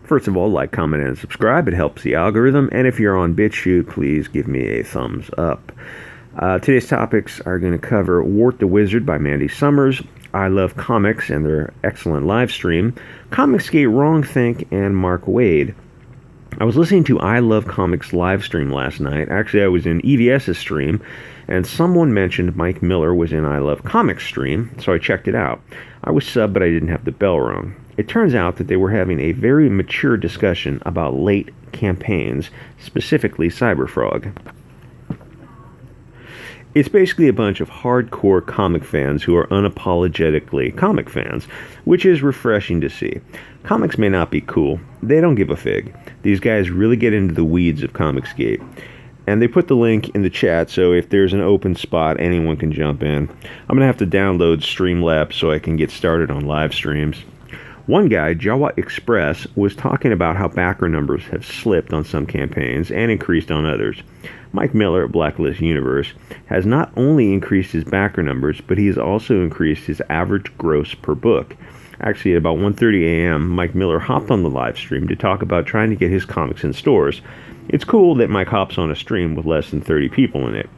First of all, like, comment, and subscribe. It helps the algorithm. And if you're on BitChute, please give me a thumbs up. Today's topics are going to cover Wart the Wizard by Mandy Summers, I Love Comics and their excellent live stream, Comicsgate Wrongthink, and Mark Waid. I was listening to I Love Comics live stream last night. Actually, I was in EVS's stream, and someone mentioned Mike Miller was in I Love Comics stream, so I checked it out. I was subbed, but I didn't have the bell rung. It turns out that they were having a very mature discussion about late campaigns, specifically Cyberfrog. It's basically a bunch of hardcore comic fans who are unapologetically comic fans, which is refreshing to see. Comics may not be cool. They don't give a fig. These guys really get into the weeds of Comicsgate. And they put the link in the chat, so if there's an open spot, anyone can jump in. I'm going to have to download Streamlabs so I can get started on live streams. One guy, Jawa Express, was talking about how backer numbers have slipped on some campaigns and increased on others. Mike Miller at Blacklist Universe has not only increased his backer numbers, but he has also increased his average gross per book. Actually, at about 1:30 a.m., Mike Miller hopped on the live stream to talk about trying to get his comics in stores. It's cool that Mike hops on a stream with less than 30 people in it.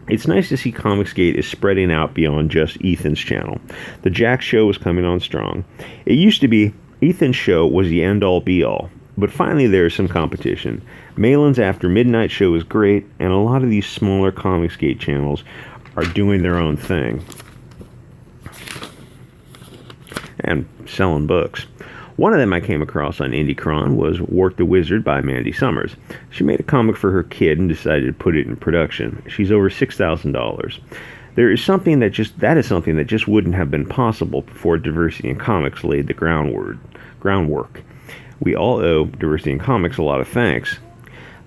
It's nice to see Comicsgate is spreading out beyond just Ethan's channel. The Jack Show is coming on strong. It used to be Ethan's show was the end-all be-all, but finally there is some competition. Malin's After Midnight show is great, and a lot of these smaller Comicsgate channels are doing their own thing and selling books. One of them I came across on IndieCron was Wart the Wizard by Mandy Summers. She made a comic for her kid and decided to put it in production. She's over $6,000. That is something that just wouldn't have been possible before Diversity in Comics laid the groundwork. We all owe Diversity in Comics a lot of thanks.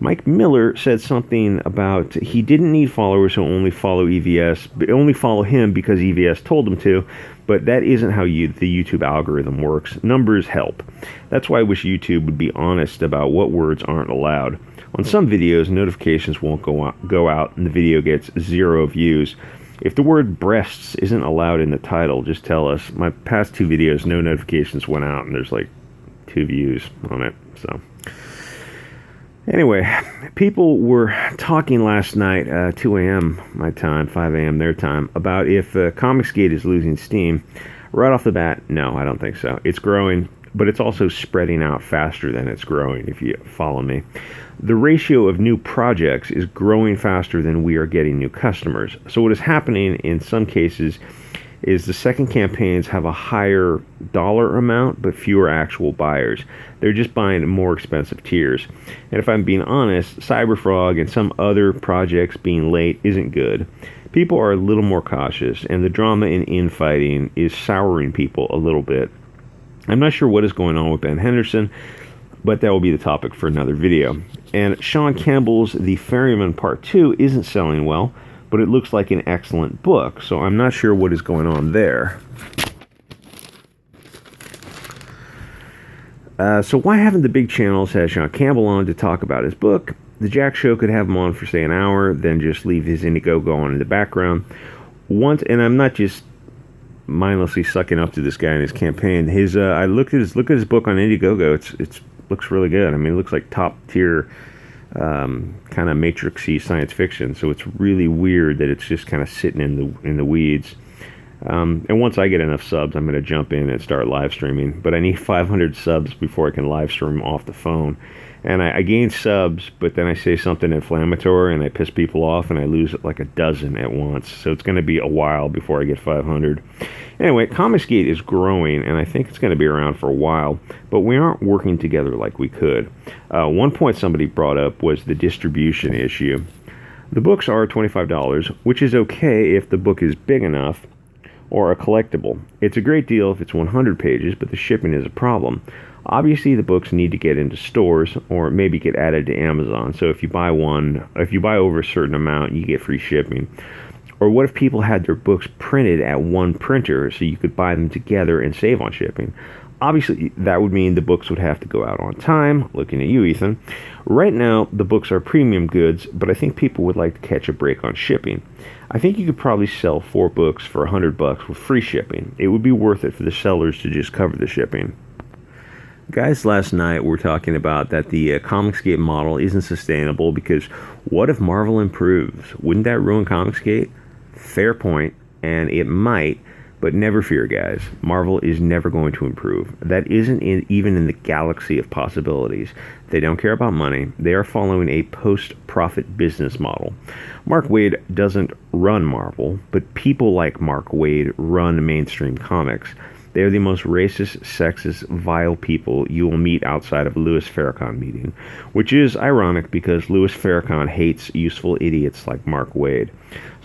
Mike Miller said something about he didn't need followers who only follow EVS, but only follow him because EVS told them to, but that isn't how the YouTube algorithm works. Numbers help. That's why I wish YouTube would be honest about what words aren't allowed. On some videos, notifications won't go out and the video gets 0 views. If the word breasts isn't allowed in the title, just tell us. My past 2 videos, no notifications went out and there's like 2 views on it, so... Anyway, people were talking last night, 2 a.m. my time, 5 a.m. their time, about if Comicsgate is losing steam. Right off the bat, no, I don't think so. It's growing, but it's also spreading out faster than it's growing, if you follow me. The ratio of new projects is growing faster than we are getting new customers. So what is happening in some cases is the second campaigns have a higher dollar amount but fewer actual buyers. They're just buying more expensive tiers. And if I'm being honest, Cyberfrog and some other projects being late isn't good. People are a little more cautious, and the drama in infighting is souring people a little bit. I'm not sure what is going on with Ben Henderson, but that will be the topic for another video. And Sean Campbell's The Ferryman Part 2 isn't selling well, but it looks like an excellent book, so I'm not sure what is going on there. So why haven't the big channels had Sean Campbell on to talk about his book? The Jack Show could have him on for, say, an hour, then just leave his Indiegogo on in the background. And I'm not just mindlessly sucking up to this guy in his campaign. I looked at his book on Indiegogo. It looks really good. I mean, it looks like top tier kind of Matrix-y science fiction. So it's really weird that it's just kind of sitting in the weeds. And once I get enough subs, I'm going to jump in and start live streaming. But I need 500 subs before I can live stream off the phone. And I gain subs, but then I say something inflammatory and I piss people off and I lose like a dozen at once. So it's going to be a while before I get 500. Anyway, Comicsgate is growing, and I think it's going to be around for a while, but we aren't working together like we could. One point somebody brought up was the distribution issue. The books are $25, which is okay if the book is big enough or a collectible. It's a great deal if it's 100 pages, but the shipping is a problem. Obviously, the books need to get into stores or maybe get added to Amazon. So if you buy over a certain amount, you get free shipping. Or what if people had their books printed at one printer so you could buy them together and save on shipping? Obviously, that would mean the books would have to go out on time. Looking at you, Ethan. Right now, the books are premium goods, but I think people would like to catch a break on shipping. I think you could probably sell 4 books for $100 with free shipping. It would be worth it for the sellers to just cover the shipping. Guys, last night we're talking about that the Comicsgate model isn't sustainable because what if Marvel improves? Wouldn't that ruin Comicsgate? Fair point, and it might, but never fear, guys. Marvel is never going to improve. That isn't even in the galaxy of possibilities. They don't care about money. They are following a post-profit business model. Mark Waid doesn't run Marvel, but people like Mark Waid run mainstream comics. They are the most racist, sexist, vile people you will meet outside of a Louis Farrakhan meeting, which is ironic because Louis Farrakhan hates useful idiots like Mark Waid.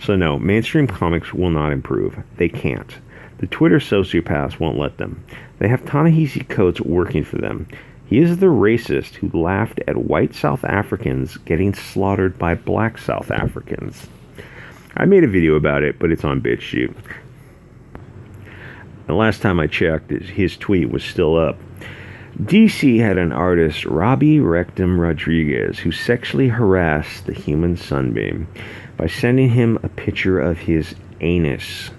So no, mainstream comics will not improve. They can't. The Twitter sociopaths won't let them. They have Ta-Nehisi Coates working for them. He is the racist who laughed at white South Africans getting slaughtered by black South Africans. I made a video about it, but it's on BitChute. The last time I checked, his tweet was still up. DC had an artist, Robbie Rectum Rodriguez, who sexually harassed the human sunbeam by sending him a picture of his anus.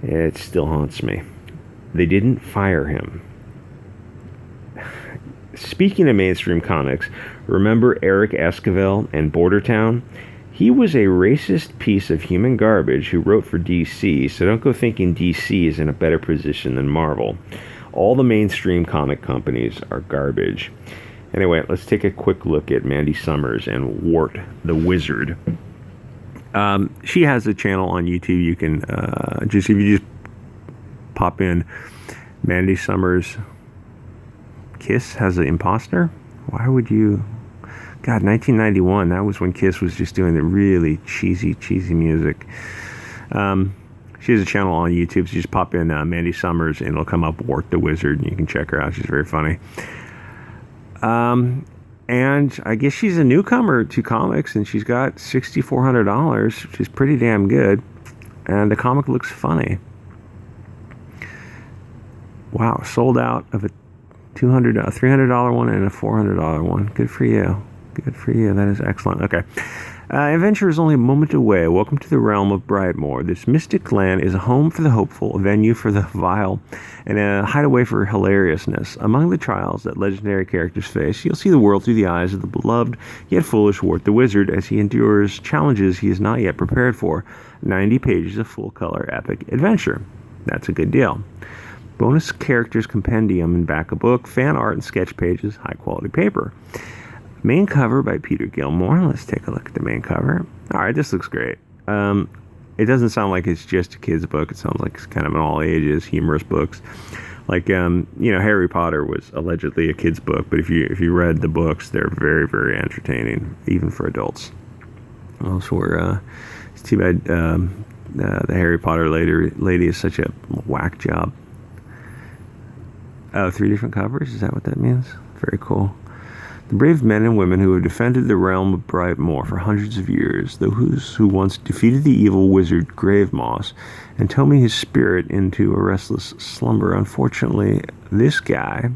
It still haunts me. They didn't fire him. Speaking of mainstream comics, remember Eric Esquivel and Bordertown? He was a racist piece of human garbage who wrote for DC, so don't go thinking DC is in a better position than Marvel. All the mainstream comic companies are garbage. Anyway, let's take a quick look at Mandy Summers and Wart the Wizard. She has a channel on YouTube. You can if you just pop in Mandy Summers Kiss has an imposter. Why would you? God, 1991, that was when Kiss was just doing the really cheesy music. She has a channel on YouTube, so you just pop in Mandy Summers and it'll come up Wart the Wizard, and you can check her out. She's very funny. And I guess she's a newcomer to comics, and she's got $6,400, which is pretty damn good. And the comic looks funny. Wow, sold out of a $300 one and a $400 one. Good for you. Good for you. That is excellent. Okay. Adventure is only a moment away. Welcome to the realm of Brightmoor. This mystic land is a home for the hopeful, a venue for the vile, and a hideaway for hilariousness. Among the trials that legendary characters face, you'll see the world through the eyes of the beloved yet foolish Wart the Wizard as he endures challenges he is not yet prepared for. 90 pages of full-color epic adventure. That's a good deal. Bonus characters compendium and back a book, fan art and sketch pages, high-quality paper. Main cover by Peter Gilmore. Let's take a look at the main cover. All right, this looks great. It doesn't sound like it's just a kid's book. It sounds like it's kind of an all ages, humorous books. Like Harry Potter was allegedly a kid's book, but if you read the books, they're very, very entertaining, even for adults. Also, it's too bad the Harry Potter lady is such a whack job. Oh, 3 different covers? Is that what that means? Very cool. The brave men and women who have defended the realm of Brightmoor for hundreds of years, those who once defeated the evil wizard Gravemoss and towed his spirit into a restless slumber. Unfortunately, this guy,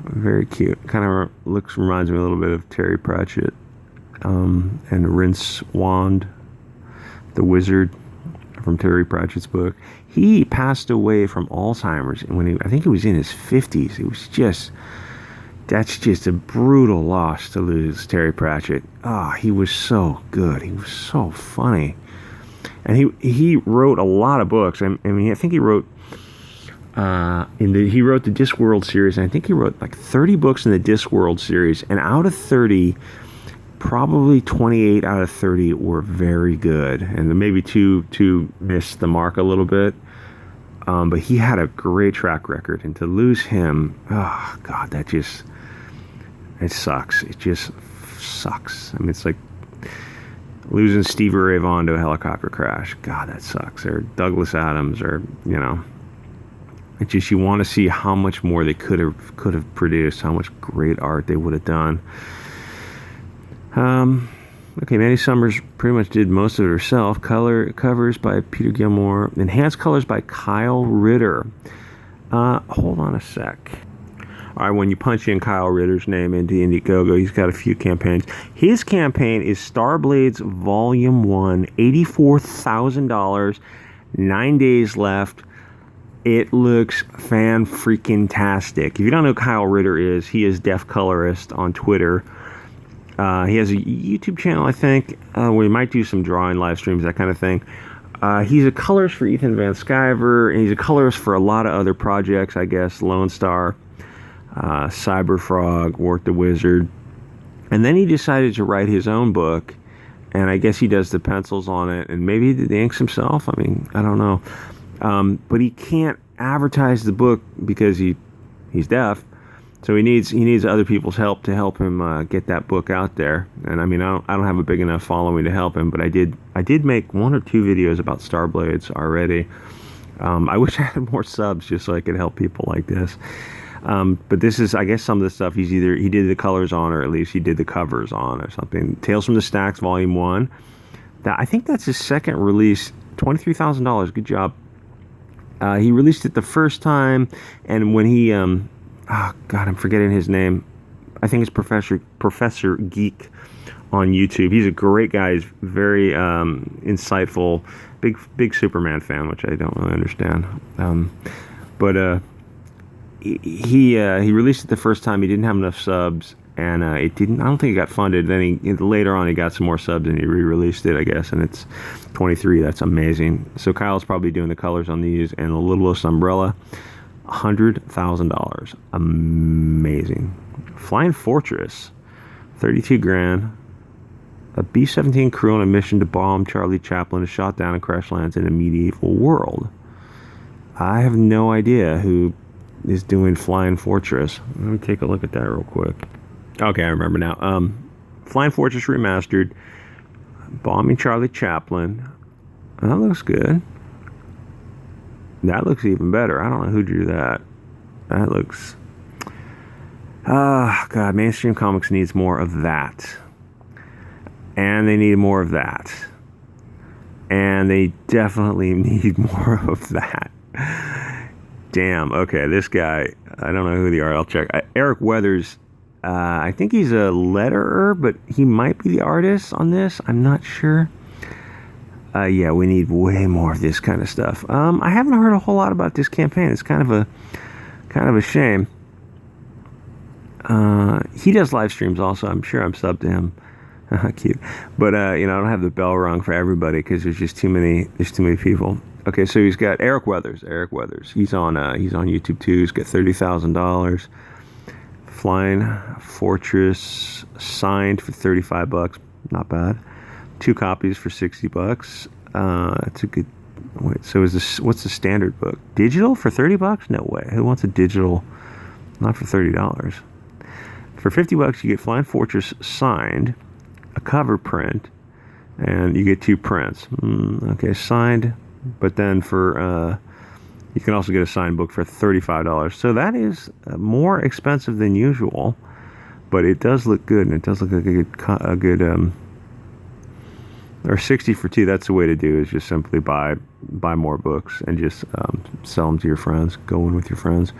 very cute, kind of reminds me a little bit of Terry Pratchett and Rince Wand, the wizard from Terry Pratchett's book. He passed away from Alzheimer's when I think he was in his 50s. It was that's just a brutal loss to lose Terry Pratchett. He was so good. He was so funny. And he wrote a lot of books. I mean, I think he wrote he wrote the Discworld series, and I think he wrote like 30 books in the Discworld series, and out of 30, probably 28 out of 30 were very good, and then maybe two missed the mark a little bit. But he had a great track record, and to lose him, oh God, it sucks. It just sucks. I mean, it's like losing Stevie Ray Vaughan to a helicopter crash. God, that sucks. Or Douglas Adams, or it's just, you want to see how much more they could have produced, how much great art they would have done. Okay, Mandy Summers pretty much did most of it herself. Covers by Peter Gilmore. Enhanced colors by Kyle Ritter. Hold on a sec. All right, when you punch in Kyle Ritter's name into Indiegogo, he's got a few campaigns. His campaign is Starblades Volume 1, $84,000, 9 days left. It looks fan-freaking-tastic. If you don't know who Kyle Ritter is, he is Def Colorist on Twitter. He has a YouTube channel, I think, where he might do some drawing live streams, that kind of thing. He's a colorist for Ethan Van Sciver, and he's a colorist for a lot of other projects, I guess. Lone Star, Cyberfrog, Wart the Wizard. And then he decided to write his own book, and I guess he does the pencils on it, and maybe he did the inks himself. I mean, I don't know. But he can't advertise the book because he's deaf, so he needs other people's help to help him get that book out there. And I mean, I don't have a big enough following to help him, but I did make 1 or 2 videos about Starblades already. I wish I had more subs just so I could help people like this. But this is, I guess, some of the stuff he did the colors on, or at least he did the covers on, or something. Tales from the Stacks Volume 1. I think that's his second release. $23,000. Good job. He released it the first time, and when he, oh God, I'm forgetting his name. I think it's Professor Geek on YouTube. He's a great guy. He's very insightful. Big Superman fan, which I don't really understand. But he released it the first time. He didn't have enough subs, and it didn't. I don't think it got funded. Then later on he got some more subs and he re-released it, I guess. And it's 23. That's amazing. So Kyle's probably doing the colors on these, and the Littlest Umbrella, $100,000. Amazing. Flying Fortress, 32 grand. A B-17 crew on a mission to bomb Charlie Chaplin is shot down and crash lands in a medieval world. I have no idea who is doing Flying Fortress. Let me take a look at that real quick. Okay, I remember now. Flying Fortress Remastered, bombing Charlie Chaplin. That looks good. That looks even better. I don't know who drew that. That looks... God, mainstream comics needs more of that. And they need more of that. And they definitely need more of that. Damn. Okay, this guy, I don't know who the art. I'll check. Eric Weathers, I think he's a letterer, but he might be the artist on this. I'm not sure. Yeah, we need way more of this kind of stuff. I haven't heard a whole lot about this campaign. It's kind of a shame. He does live streams also. I'm sure I'm subbed to him. Cute. But I don't have the bell rung for everybody because there's just too many people. Okay, so he's got Eric Weathers. He's on YouTube too. He's got $30,000. Flying Fortress signed for $35. Not bad. 2 copies for $60. That's a good. Wait, so is this? What's the standard book? Digital for $30? No way. Who wants a digital? Not for $30. For $50, you get Flying Fortress signed, a cover print, and you get 2 prints. Okay, signed. But then for you can also get a signed book for $35. So that is more expensive than usual, but it does look good, and it does look like a good or 60 for 2. That's the way to do, is just simply buy more books and just sell them to your friends. Go in with your friends.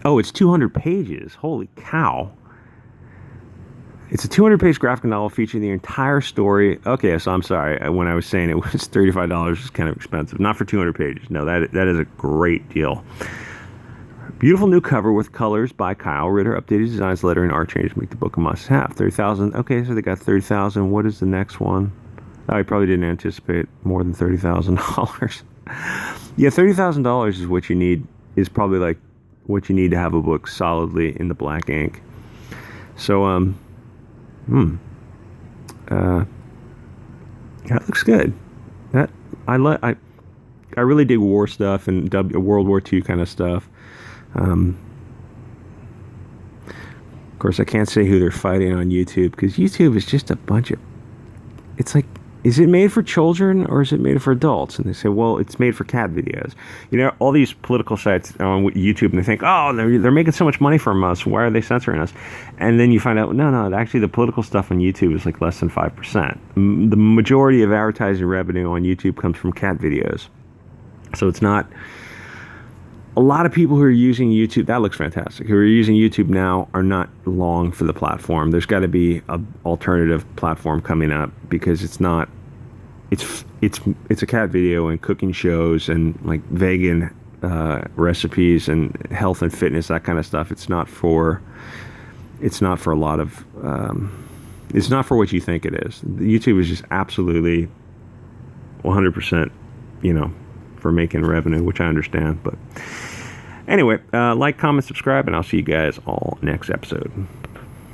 Oh, it's 200 pages. Holy cow. It's a 200-page graphic novel featuring the entire story. Okay, so I'm sorry. When I was saying it was $35, it's kind of expensive. Not for 200 pages. No, that is a great deal. Beautiful new cover with colors by Kyle Ritter. Updated designs, lettering, art changes make the book a must-have. $30,000. Okay, so they got $30,000. What is the next one? Oh, I probably didn't anticipate more than $30,000. Yeah, $30,000 is what you need. Is probably like what you need to have a book solidly in the black ink. So, that looks good. That I really dig war stuff and World War II kind of stuff. Of course, I can't say who they're fighting on YouTube because YouTube is just a bunch of. It's like, is it made for children or is it made for adults? And they say, well, it's made for cat videos. All these political sites on YouTube, and they think, oh, they're making so much money from us. Why are they censoring us? And then you find out, no, actually the political stuff on YouTube is like less than 5%. The majority of advertising revenue on YouTube comes from cat videos. So it's not... A lot of people who are using YouTube, that looks fantastic, who are using YouTube now are not long for the platform. There's got to be an alternative platform coming up because it's a cat video and cooking shows and like vegan recipes and health and fitness, that kind of stuff. It's not for a lot of, it's not for what you think it is. YouTube is just absolutely 100%, for making revenue, which I understand. But anyway, like, comment, subscribe, and I'll see you guys all next episode.